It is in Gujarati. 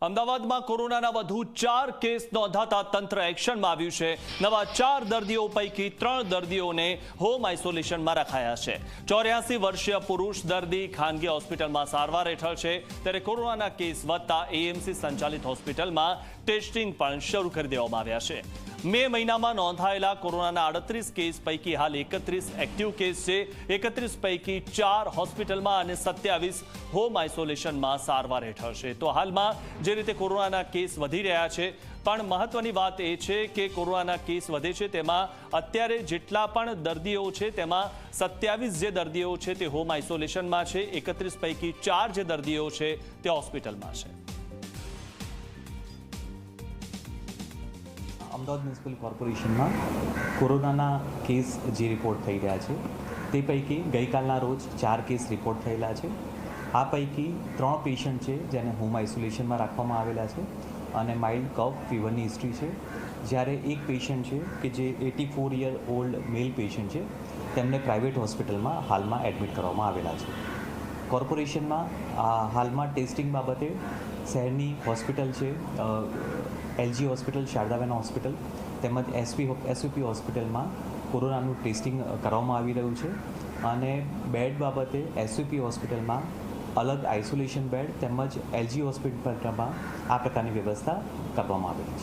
અમદાવાદમાં કોરોનાના વધુ 4 કેસ નોંધાતા તંત્ર એક્શનમાં આવ્યું છે। નવા 4 દર્દીઓ પૈકી 3 દર્દીઓને હોમ આઇસોલેશનમાં રખાયા છે। 84 વર્ષીય પુરુષ દર્દી ખાનગી હોસ્પિટલમાં સારવાર હેઠળ છે, ત્યારે કોરોનાના કેસ વધતા એએમસી સંચાલિત હોસ્પિટલમાં ટેસ્ટિંગ પણ શરૂ કરી દેવામાં આવ્યા છે। મે મહિનામાં નોંધાયેલા કોરોનાના 38 કેસ પૈકી હાલ 31 એક્ટિવ કેસ છે। 31 પૈકી 4 હોસ્પિટલમાં અને 27 હોમ આઇસોલેશનમાં સારવાર હેઠળ છે। તો હાલમાં જે રીતે કોરોનાના કેસ વધી રહ્યા છે, પણ મહત્વની વાત એ છે કે કોરોનાના કેસ વધે છે તેમાં અત્યારે જેટલા પણ દર્દીઓ છે તેમાં 27 જે દર્દીઓ છે તે હોમ આઇસોલેશનમાં છે, 31 પૈકી 4 જે દર્દીઓ છે તે હોસ્પિટલમાં છે। અમદાવાદ મ્યુનિસિપલ કોર્પોરેશનમાં કોરોનાના કેસ જે રિપોર્ટ થઈ રહ્યા છે તે પૈકી ગઈકાલના રોજ 4 કેસ રિપોર્ટ થયેલા છે। આ પૈકી 3 પેશન્ટ છે જેને હોમ આઇસોલેશનમાં રાખવામાં આવેલા છે અને માઇલ્ડ કફ ફીવરની હિસ્ટ્રી છે, જ્યારે એક પેશન્ટ છે કે જે 84 યર ઓલ્ડ મેલ પેશન્ટ છે, તેમને પ્રાઇવેટ હોસ્પિટલમાં હાલમાં એડમિટ કરવામાં આવેલા છે। કોર્પોરેશનમાં હાલમાં ટેસ્ટિંગ બાબતે શહેરની હોસ્પિટલ છે, એલજી હોસ્પિટલ, શારદાબેન હોસ્પિટલ તેમજ એસવીપી હોસ્પિટલમાં કોરોનાનું ટેસ્ટિંગ કરવામાં આવી રહ્યું છે અને બેડ બાબતે એસવીપી હોસ્પિટલમાં અલગ આઇસોલેશન બેડ તેમજ એલજી હોસ્પિટલમાં આ પ્રકારની વ્યવસ્થા કરવામાં આવેલી છે।